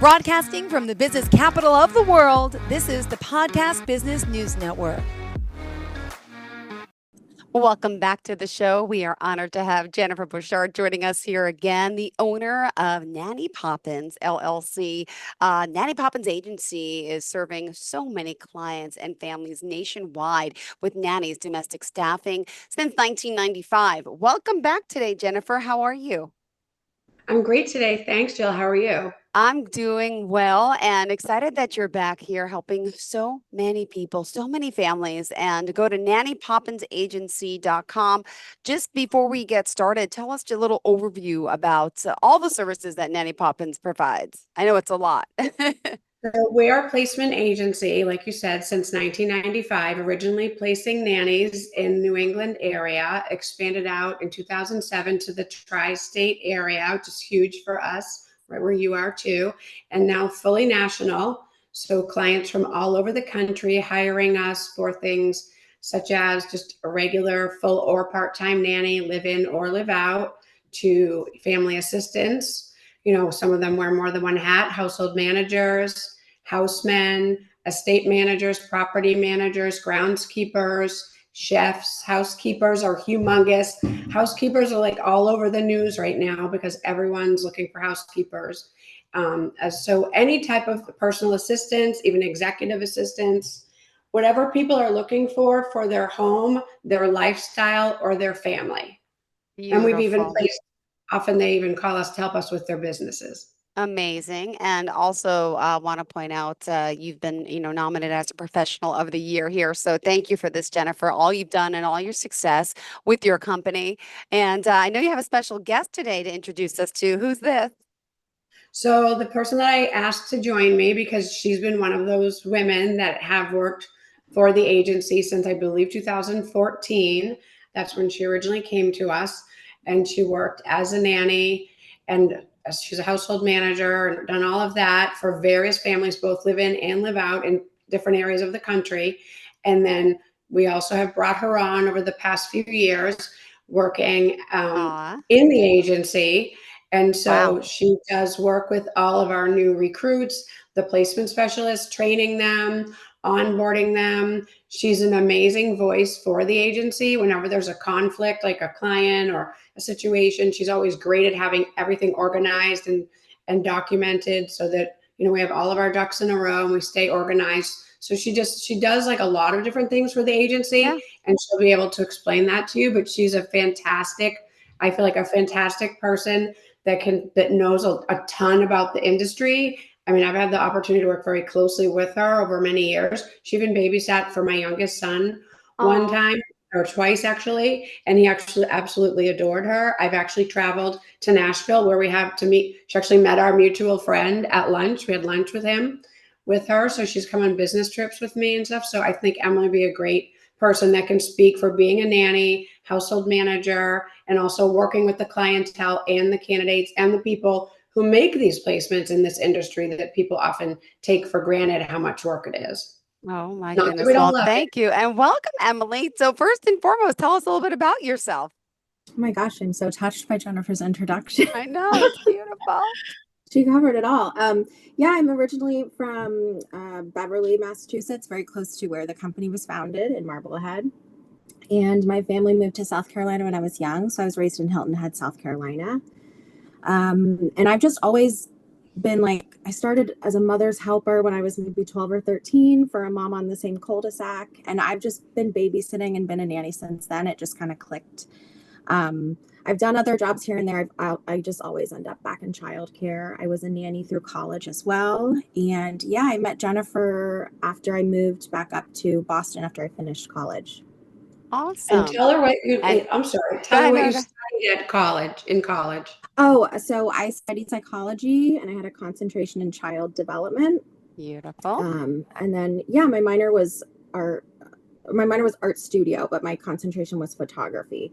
Broadcasting from the business capital of the world, this is the Podcast Business News Network. Welcome back to the show. We are honored to have Jennifer Bouchard joining us here again, the owner of Nanny Poppins, LLC. Nanny Poppins Agency is serving so many clients and families nationwide with nannies domestic staffing since 1995. Welcome back today, Jennifer. How are you? I'm great today. Thanks, Jill. How are you? I'm doing well and excited that you're back here helping so many people, so many families. And go to nannypoppinsagency.com. Just before we get started, tell us a little overview about all the services that Nanny Poppins provides. I know it's a lot. So we are a placement agency, like you said, since 1995, originally placing nannies in New England area, expanded out in 2007 to the tri-state area, which is huge for us, right where you are too, and now fully national. So clients from all over the country hiring us for things such as just a regular full or part-time nanny, live in or live out, to family assistants. Some of them wear more than one hat, household managers, housemen, estate managers, property managers, groundskeepers, chefs. Housekeepers are humongous. Housekeepers are like all over the news right now because everyone's looking for housekeepers. So any type of personal assistance, even executive assistance, whatever people are looking for their home, their lifestyle, or their family. Beautiful. And we've even placed, often they even call us to help us with their businesses. Amazing. And also want to point out you've been, nominated as a professional of the year here. So thank you for this, Jennifer, all you've done and all your success with your company. And I know you have a special guest today to introduce us to. Who's this? So the person that I asked to join me, because she's been one of those women that have worked for the agency since I believe 2014. That's when she originally came to us, and she worked as a nanny, and she's a household manager and done all of that for various families, both live in and live out in different areas of the country. And then we also have brought her on over the past few years working in the agency. And so she does work with all of our new recruits, the placement specialists, training them, onboarding them. She's an amazing voice for the agency. Whenever there's a conflict, like a client or a situation, she's always great at having everything organized and documented so that, we have all of our ducks in a row and we stay organized. So she does like a lot of different things for the agency, and she'll be able to explain that to you. But she's I feel like a fantastic person that knows a ton about the industry. I mean, I've had the opportunity to work very closely with her over many years. She even babysat for my youngest son one time, or twice actually, and he actually absolutely adored her. I've actually traveled to Nashville where we have to meet. She actually met our mutual friend at lunch. We had lunch with her. So she's come on business trips with me and stuff. So I think Emily would be a great person that can speak for being a nanny, household manager, and also working with the clientele and the candidates and the people who make these placements in this industry that people often take for granted how much work it is. Oh my goodness. Well, thank you. And welcome, Emily. So first and foremost, tell us a little bit about yourself. Oh my gosh, I'm so touched by Jennifer's introduction. I know, it's beautiful. She covered it all. I'm originally from Beverly, Massachusetts, very close to where the company was founded in Marblehead. And my family moved to South Carolina when I was young. So I was raised in Hilton Head, South Carolina. And I've just always been I started as a mother's helper when I was maybe 12 or 13 for a mom on the same cul-de-sac. And I've just been babysitting and been a nanny since then. It just kind of clicked. I've done other jobs here and there. I just always end up back in childcare. I was a nanny through college as well. And I met Jennifer after I moved back up to Boston after I finished college. Awesome. And tell her what I'm sorry. Tell her what you studied in college. Oh, so I studied psychology and I had a concentration in child development. Beautiful. And then, my minor was art studio, but my concentration was photography.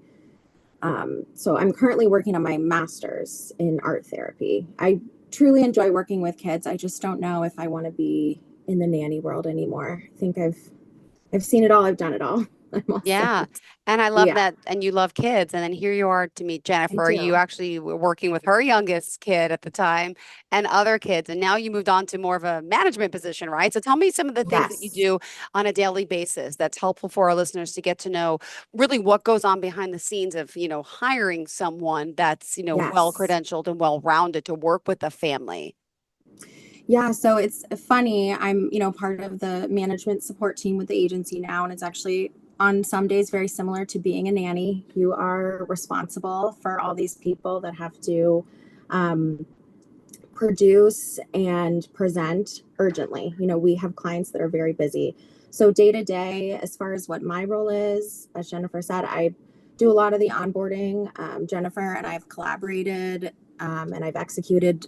So I'm currently working on my master's in art therapy. I truly enjoy working with kids. I just don't know if I want to be in the nanny world anymore. I think I've seen it all. I've done it all. I'm also, Yeah. And I love yeah, that. And you love kids. And then here you are to meet I Jennifer. You do. actually were working with her youngest kid at the time and other kids. And now you moved on to more of a management position, right? So tell me some of the things that you Yes. do on a daily basis that's helpful for our listeners to get to know really what goes on behind the scenes of, hiring someone that's, well Yes. credentialed and well rounded to work with a family. Yeah, so it's funny. I'm, part of the management support team with the agency now, and it's actually on some days very similar to being a nanny. You are responsible for all these people that have to um, produce and present urgently. We have clients that are very busy. So day to day, as far as what my role is, as Jennifer said, I do a lot of the onboarding. Jennifer and I have collaborated and I've executed,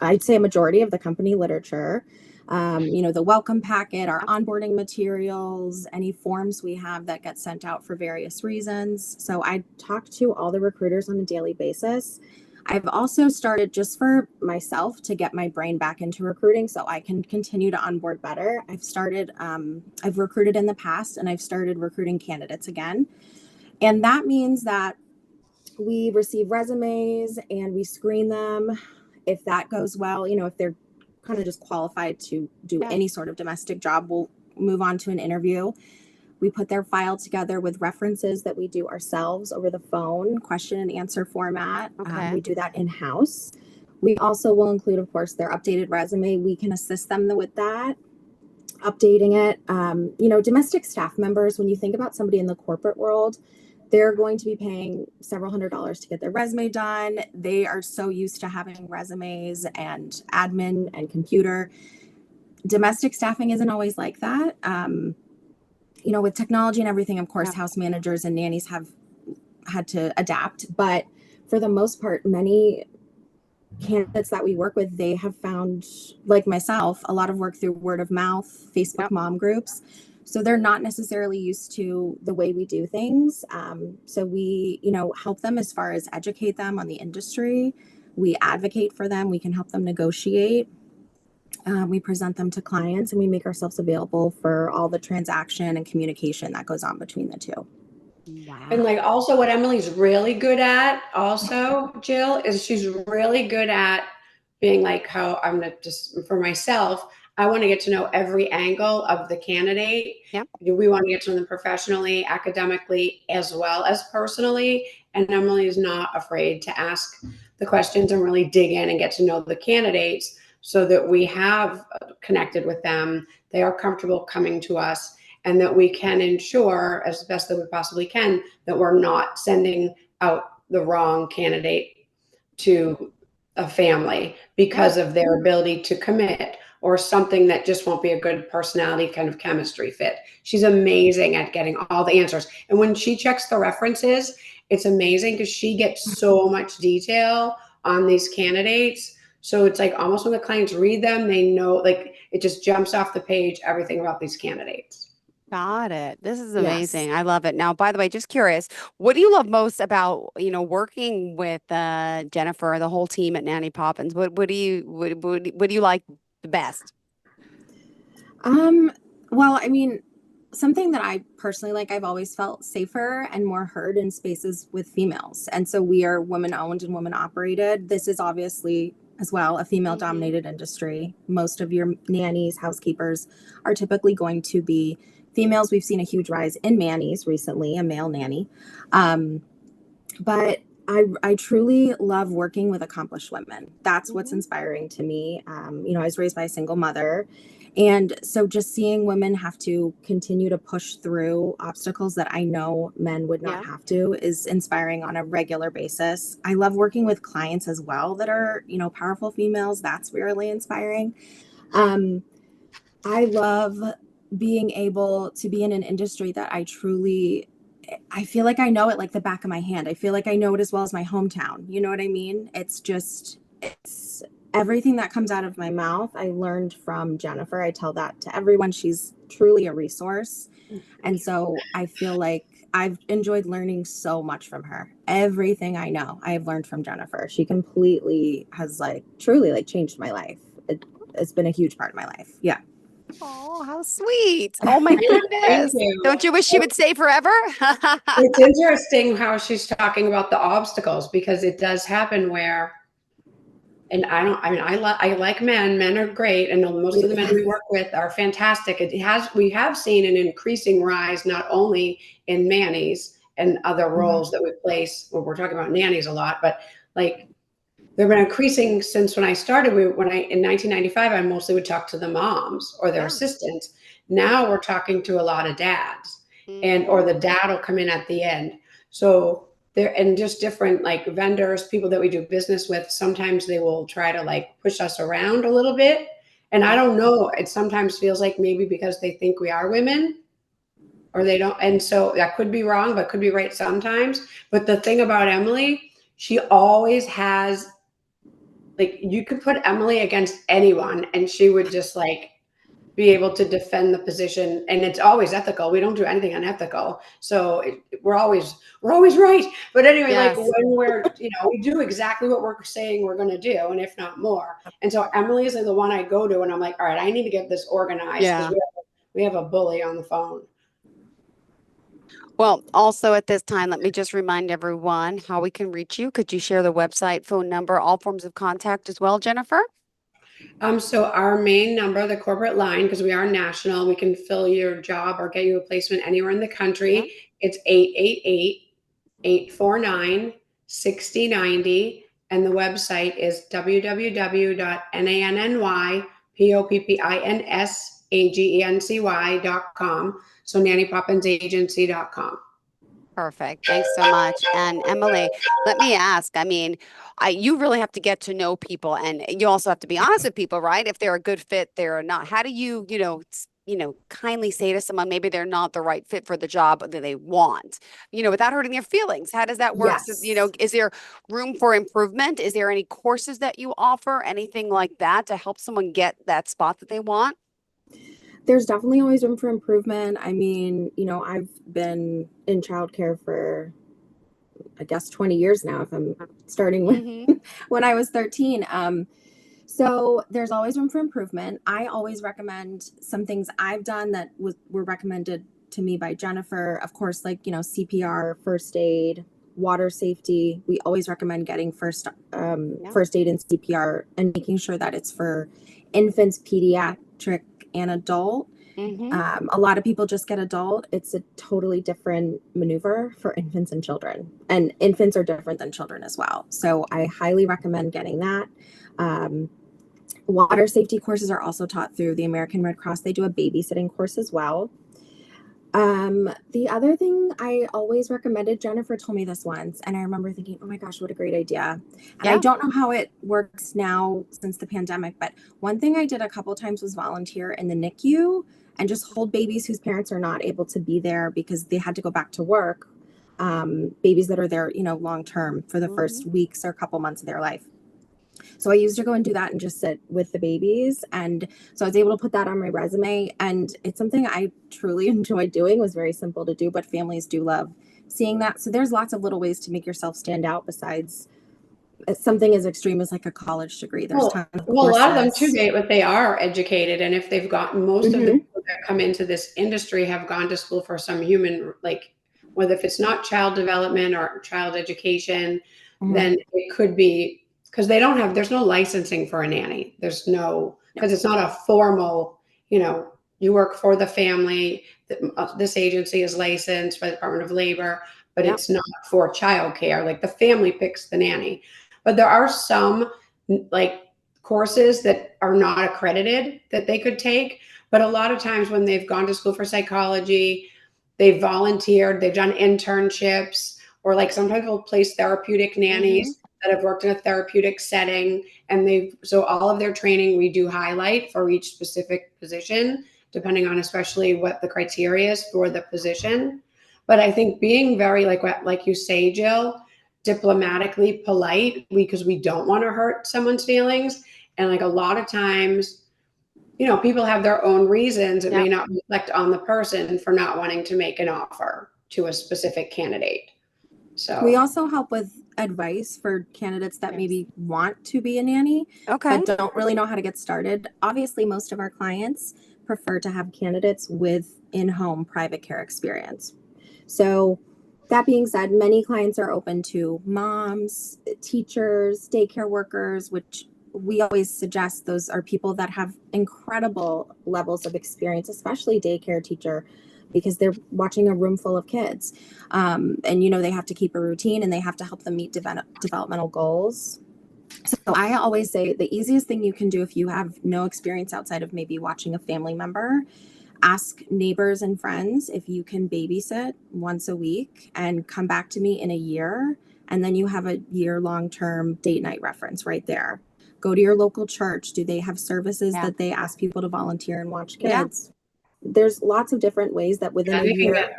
I'd say, a majority of the company literature. The welcome packet, our onboarding materials, any forms we have that get sent out for various reasons. So I talk to all the recruiters on a daily basis. I've also started, just for myself, to get my brain back into recruiting so I can continue to onboard better. I've recruited in the past and I've started recruiting candidates again. And that means that we receive resumes and we screen them. If that goes well, if they're kind of just qualified to do Yeah. any sort of domestic job, we'll move on to an interview. We put their file together with references that we do ourselves over the phone, question and answer format. Okay. We do that in house. We also will include, of course, their updated resume. We can assist them with that, updating it. Domestic staff members, when you think about somebody in the corporate world, they're going to be paying several $100s to get their resume done. They are so used to having resumes and admin and computer. Domestic staffing isn't always like that. With technology and everything, of course, Yeah. house managers and nannies have had to adapt. But for the most part, many candidates that we work with, they have found, like myself, a lot of work through word of mouth, Facebook Yep. mom groups. So they're not necessarily used to the way we do things. So we, help them as far as educate them on the industry. We advocate for them. We can help them negotiate. We present them to clients and we make ourselves available for all the transaction and communication that goes on between the two. And Wow. like also what Emily's really good at also, Jill, is she's really good at being like how I'm gonna just for myself, I want to get to know every angle of the candidate. Yep. We want to get to know them professionally, academically, as well as personally. And Emily is not afraid to ask the questions and really dig in and get to know the candidates so that we have connected with them. They are comfortable coming to us and that we can ensure as best that we possibly can that we're not sending out the wrong candidate to a family Yeah. because of their ability to commit or something that just won't be a good personality kind of chemistry fit. She's amazing at getting all the answers. And when she checks the references, it's amazing because she gets so much detail on these candidates. So it's like almost when the clients read them, they know, like it just jumps off the page, everything about these candidates. Got it. This is Yes. amazing. I love it. Now, by the way, just curious, what do you love most about, working with Jennifer, the whole team at Nanny Poppins? What do you like the best? Um, well, I mean, something that I personally like, I've always felt safer and more heard in spaces with females. And so we are women owned and women operated. This is obviously as well a female dominated industry. Most of your nannies, housekeepers are typically going to be females. We've seen a huge rise in nannies recently, a male nanny. But I truly love working with accomplished women. That's what's Mhm. inspiring to me. I was raised by a single mother. And so just seeing women have to continue to push through obstacles that I know men would not Yeah. have to is inspiring on a regular basis. I love working with clients as well that are, powerful females. That's really inspiring. Um, I love being able to be in an industry that I feel like I know it like the back of my hand. I feel like I know it as well as my hometown. You know what I mean? It's everything that comes out of my mouth. I learned from Jennifer. I tell that to everyone. She's truly a resource. Mm, thank And you. so I feel like I've enjoyed learning so much from her. Everything I know, I have learned from Jennifer. She completely has truly changed my life. It's been a huge part of my life. Yeah. Oh, how sweet. Oh my Thank goodness. you. Don't you wish she would stay forever? It's interesting how she's talking about the obstacles because it does happen where, and I like men. Men are great, and most of the men we work with are fantastic. We have seen an increasing rise not only in nannies and other roles that we place. Well, we're talking about nannies a lot, but like they've been increasing since when I started. In 1995, I mostly would talk to the moms or their Yeah. assistants. Now we're talking to a lot of dads, or Mhm. the dad will come in at the end. So there, and just different like vendors, people that we do business with. Sometimes they will try to like push us around a little bit, and I don't know. It sometimes feels like maybe because they think we are women, or they don't. And so that could be wrong, but could be right sometimes. But the thing about Emily, she always has, like, you could put Emily against anyone and she would just like be able to defend the position, and it's always ethical. We don't do anything unethical. So we're always right. But anyway, like Yes. when we do exactly what we're saying we're going to do, and if not more. And so Emily is like the one I go to and I'm like, all right, I need to get this organized because Yeah. we have a bully on the phone. Well, also at this time, let me just remind everyone how we can reach you. Could you share the website, phone number, all forms of contact as well, Jennifer? So our main number, the corporate line, because we are national, we can fill your job or get you a placement anywhere in the Yeah. country. It's 888-849-6090. And the website is www.nannypoppinsagency.com. So nannypoppinsagency.com. Perfect. Thanks so much. And Emily, let me ask, I mean, you really have to get to know people and you also have to be honest with people, right? If they're a good fit, they're not. How do you, kindly say to someone, maybe they're not the right fit for the job that they want, without hurting their feelings? How does that work? So, Yes. is there room for improvement? Is there any courses that you offer, anything like that to help someone get that spot that they want? There's definitely always room for improvement. I mean, I've been in childcare for, I guess, 20 years now, if I'm starting Mm-hmm. when I was 13. So there's always room for improvement. I always recommend some things I've done that were recommended to me by Jennifer. Of course, like, CPR, first aid, water safety. We always recommend getting Yeah. first aid and CPR and making sure that it's for infants, pediatric, and adult. Mm-hmm. A lot of people just get adult. It's a totally different maneuver for infants and children. And infants are different than children as well. So I highly recommend getting that. Um, Water safety courses are also taught through the American Red Cross. They do a babysitting course as well. The other thing I always recommended, Jennifer told me this once, and I remember thinking, oh my gosh, what a great idea. And I Yeah. don't know how it works now since the pandemic, but one thing I did a couple times was volunteer in the NICU and just hold babies whose parents are not able to be there because they had to go back to work. Babies that are there, long term for the Mm-hmm. first weeks or couple months of their life. So I used to go and do that and just sit with the babies. And so I was able to put that on my resume. And it's something I truly enjoyed doing. It was very simple to do, but families do love seeing that. So there's lots of little ways to make yourself stand out besides something as extreme as like a college degree. There's Well, tons of a lot of them too, courses. they are educated, and if they've gotten, most of the Mm-hmm. people that come into this industry have gone to school for some human, like, whether if it's not child development or child education, Mm-hmm. then it could be because they don't have, there's no licensing for a nanny. There's no, No. because it's not a formal, you work for the family. This agency is licensed by the Department of Labor, but Yeah. it's not for childcare. Like the family picks the nanny. But there are some like courses that are not accredited that they could take. But a lot of times when they've gone to school for psychology, they've volunteered, they've done internships, or like sometimes we'll place therapeutic Mm-hmm. nannies that have worked in a therapeutic setting. And so all of their training we do highlight for each specific position, depending on especially what the criteria is for the position. But I think being very, like you say, Jill, diplomatically polite, because we don't want to hurt someone's feelings. And like a lot of times, people have their own reasons. It Yeah. may not reflect on the person for not wanting to make an offer to a specific candidate. We So, also help with advice for candidates that Yes. maybe want to be a nanny, Okay. but don't really know how to get started. Obviously, most of our clients prefer to have candidates with in-home private care experience. So that being said, many clients are open to moms, teachers, daycare workers, which we always suggest those are people that have incredible levels of experience, especially daycare teacher, because they're watching a room full of kids. And, they have to keep a routine and they have to help them meet developmental goals. So I always say the easiest thing you can do if you have no experience outside of maybe watching a family member, ask neighbors and friends if you can babysit once a week and come back to me in a year. And then you have a year long-term date night reference right there. Go to your local church. Do they have services that they ask people to volunteer and watch kids? There's lots of different ways that within a year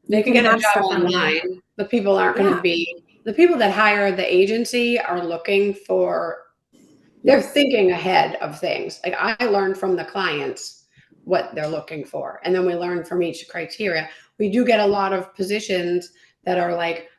they can get a job online, but people aren't going to be, the people that hire the agency are looking for, they're thinking ahead of things. Like I learned from the clients what they're looking for. And then we learn from each criteria. We do get a lot of positions that are like,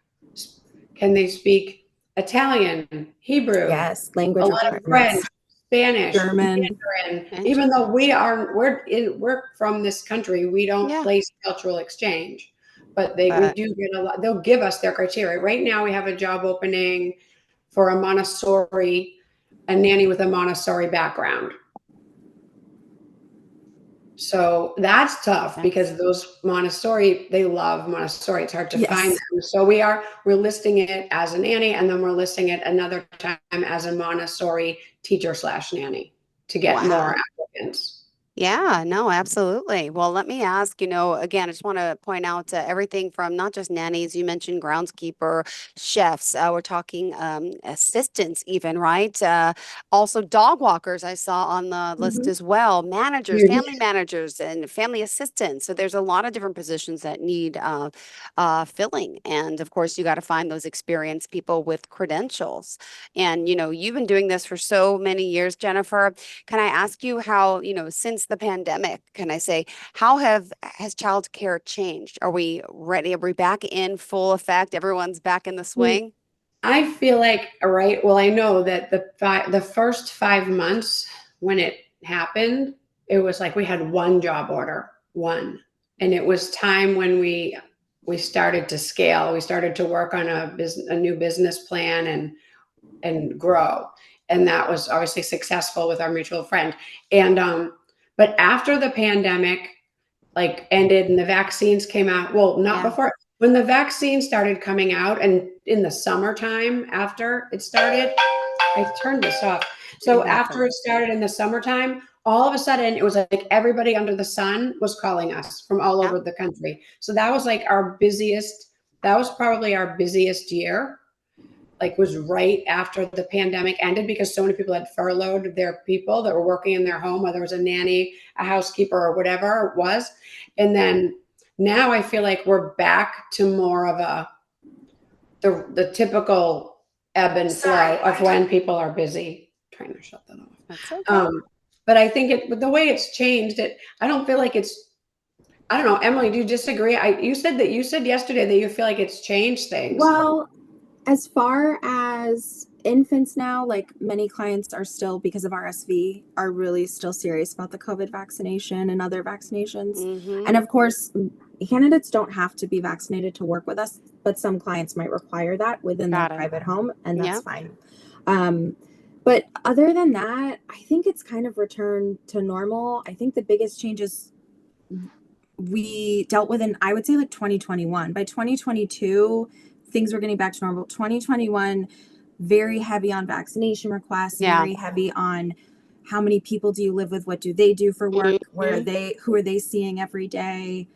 can they speak Italian, Hebrew? Yes, language a lot of French, Spanish, German. Mandarin. Even though we're from this country, we don't place cultural exchange, but we do get a lot. They'll give us their criteria. Right now, we have a job opening for a nanny with a Montessori background. So that's tough because those Montessori, they love Montessori. It's hard to find them. So we're listing it as a nanny, and then we're listing it another time as a Montessori teacher/nanny to get more applicants. Yeah, no, absolutely. Well, let me ask, again, I just want to point out everything from not just nannies, you mentioned groundskeeper, chefs, we're talking assistants even, right? Also dog walkers I saw on the list as well, managers, family managers, and family assistants. So there's a lot of different positions that need filling. And of course, you got to find those experienced people with credentials. And, you've been doing this for so many years, Jennifer. Can I ask you how, since the pandemic, can I say, how has childcare changed? Are we ready? Are we back in full effect? Everyone's back in the swing? I feel like, all right, well, I know that the first 5 months when it happened, it was like we had one job order, one. And it was time when we started to scale. We started to work on a new business plan and grow. And that was obviously successful with our mutual friend. And but after the pandemic ended and the vaccines came out, well, not before, when the vaccines started coming out and in the summertime after it started, I turned this off. So after it started in the summertime, all of a sudden it was like everybody under the sun was calling us from all over the country. So that was like that was probably our busiest year. Was right after the pandemic ended because so many people had furloughed their people that were working in their home, whether it was a nanny, a housekeeper, or whatever it was. And then now I feel like we're back to more of the typical ebb and flow of when people are busy. I'm trying to shut that off. That's okay. But I think the way it's changed, I don't feel like I don't know. Emily, do you disagree? You said yesterday that you feel like it's changed things. Well, as far as infants now, many clients are still, because of RSV, are really still serious about the COVID vaccination and other vaccinations. And of course, candidates don't have to be vaccinated to work with us, but some clients might require that within their private home, and that's fine. But other than that, I think it's kind of returned to normal. I think the biggest changes we dealt with I would say 2021. By 2022, things were getting back to normal. 2021, very heavy on vaccination requests, very heavy on how many people do you live with, what do they do for work, who are they seeing every day.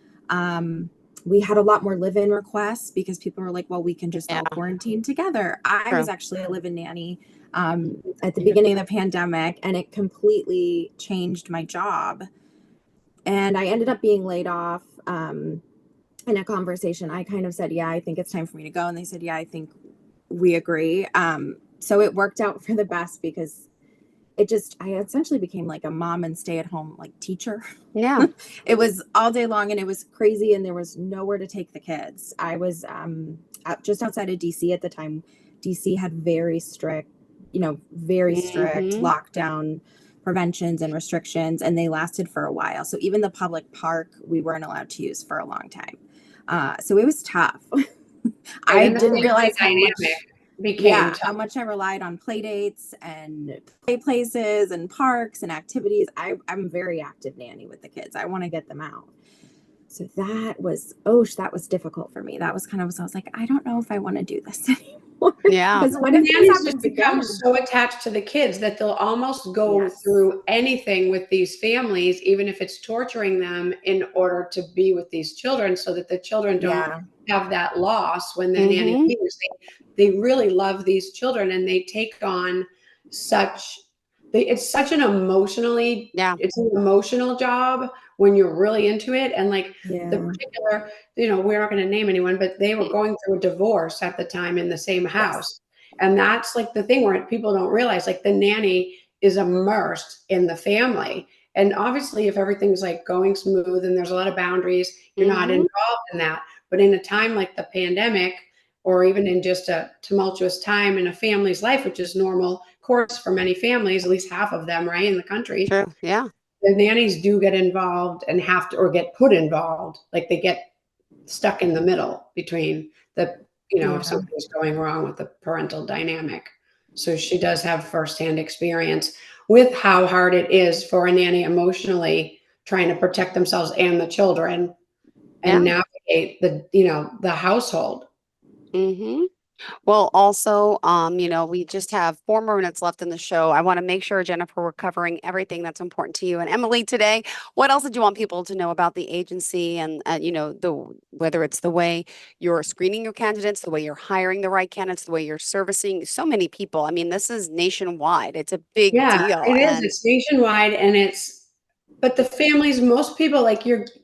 We had a lot more live-in requests because people were like, well, we can just all quarantine together. I was actually a live-in nanny at the beginning of the pandemic, and it completely changed my job. And I ended up being laid off. In a conversation, I kind of said, I think it's time for me to go. And they said, I think we agree. So it worked out for the best because I essentially became like a mom and stay-at-home teacher. Yeah. It was all day long and it was crazy and there was nowhere to take the kids. I was just outside of DC at the time. DC had very strict lockdown preventions and restrictions, and they lasted for a while. So even the public park we weren't allowed to use for a long time. So it was tough. I And the didn't family realize how dynamic much, became tough. how much I relied on play dates and play places and parks and activities. I'm a very active nanny with the kids. I want to get them out. So that was difficult for me. That was kind of, so I was like, I don't know if I want to do this anymore. Yeah. Because what The if this nannies happens just become again? so attached to the kids that they'll almost go Yes. through anything with these families, even if it's torturing them, in order to be with these children, so that the children don't have that loss when the nanny Mhm. leaves. They really love these children, and they take on it's such an emotionally Yeah. it's an emotional job when you're really into it. And like Yeah. the particular, we're not going to name anyone, but they were going through a divorce at the time in the same house. And that's like the thing where people don't realize, like, the nanny is immersed in the family. And obviously, if everything's like going smooth and there's a lot of boundaries, you're not Mhm. involved in that. But in a time like the pandemic, or even in just a tumultuous time in a family's life, which is normal course for many families, at least half of them, right, in the country, True. Yeah. the nannies do get involved and have to, or get put involved. Like, they get stuck in the middle between if something's going wrong with the parental dynamic. So she does have firsthand experience with how hard it is for a nanny emotionally, trying to protect themselves and the children and Yeah. navigate the household. Mhm. Well, also, we just have 4 more minutes left in the show. I want to make sure, Jennifer, we're covering everything that's important to you. And Emily, today, what else did you want people to know about the agency and, whether it's the way you're screening your candidates, the way you're hiring the right candidates, the way you're servicing so many people? I mean, this is nationwide. It's a big Yeah, deal. it is. And It's nationwide, but the families, most people, like,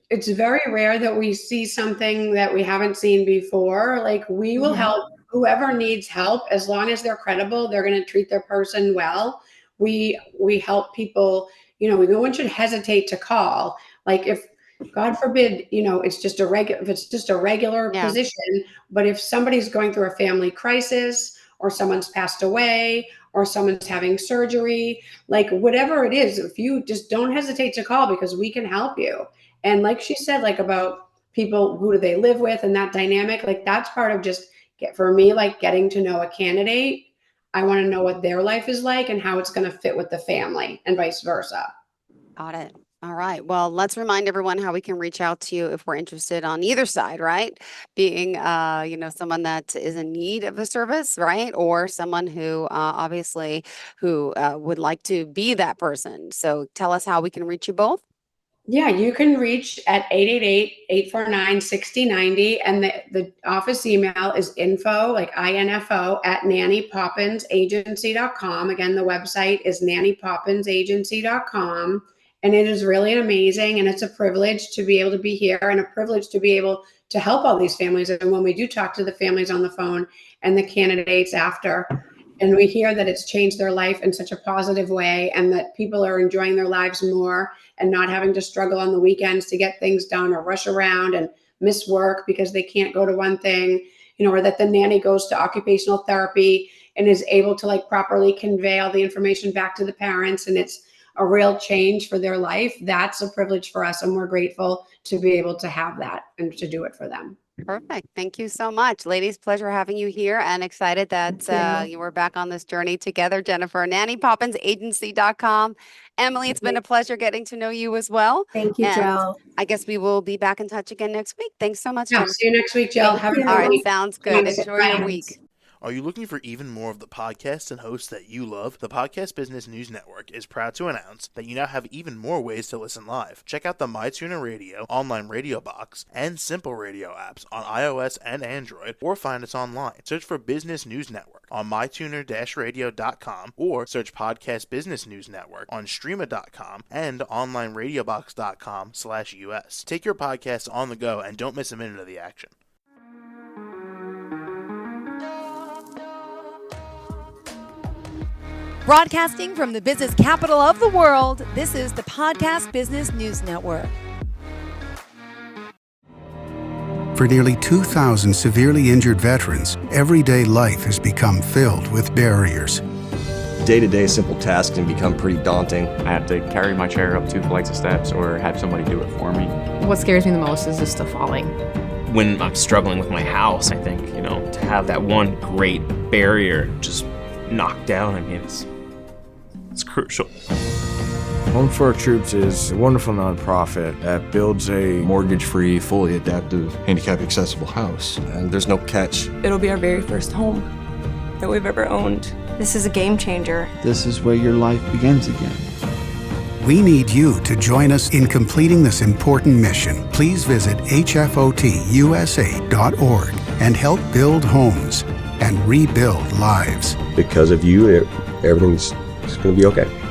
it's very rare that we see something that we haven't seen before. Like, we will help whoever needs help, as long as they're credible, they're going to treat their person well. We help people, no one should hesitate to call. Like, if God forbid, if it's just a regular yeah, position, but if somebody's going through a family crisis, or someone's passed away, or someone's having surgery, like, whatever it is, if you just don't hesitate to call, because we can help you. And like she said, like, about people, who do they live with, and that dynamic, like, that's part of just for me, like, getting to know a candidate. I want to know what their life is like and how it's going to fit with the family, and vice versa. got it. All right. Well, let's remind everyone how we can reach out to you if we're interested on either side, right? Being, someone that is in need of a service, right? Or someone who obviously who would like to be that person. So tell us how we can reach you both. Yeah, you can reach at 888-849-6090. And the office email is info, like info, at nannypoppinsagency.com. Again, the website is nannypoppinsagency.com. And it is really amazing. And it's a privilege to be able to be here, and a privilege to be able to help all these families. And when we do talk to the families on the phone and the candidates after, and we hear that it's changed their life in such a positive way, and that people are enjoying their lives more and not having to struggle on the weekends to get things done, or rush around and miss work because they can't go to one thing, or that the nanny goes to occupational therapy and is able to, like, properly convey all the information back to the parents, and it's a real change for their life. That's a privilege for us, and we're grateful to be able to have that and to do it for them. Perfect. Thank you so much. Ladies, pleasure having you here, and excited that you were back on this journey together, Jennifer. NannyPoppinsagency.com. Emily, it's been a pleasure getting to know you as well. Thank you, And Jill. I guess we will be back in touch again next week. Thanks so much, Yeah, Jennifer. see you next week, Jill. Thank Have a you. good All right, week. sounds good. Thanks. Enjoy your Bye. week. Are you looking for even more of the podcasts and hosts that you love? The Podcast Business News Network is proud to announce that you now have even more ways to listen live. Check out the MyTuner Radio, online radio box, and Simple Radio apps on iOS and Android, or find us online. Search for Business News Network on mytuner-radio.com, or search Podcast Business News Network on streama.com and onlineradiobox.com/US. Take your podcasts on the go and don't miss a minute of the action. Broadcasting from the business capital of the world, this is the Podcast Business News Network. For nearly 2,000 severely injured veterans, everyday life has become filled with barriers. day-to-day simple tasks can become pretty daunting. I have to carry my chair up 2 flights of steps or have somebody do it for me. What scares me the most is just the falling. When I'm struggling with my house, I think, to have that one great barrier just knocked down, it's crucial. Home for Our Troops is a wonderful nonprofit that builds a mortgage-free, fully adaptive, handicap-accessible house. And there's no catch. It'll be our very first home that we've ever owned. This is a game changer. This is where your life begins again. We need you to join us in completing this important mission. Please visit hfotusa.org and help build homes and rebuild lives. Because of you, everything's going to be okay.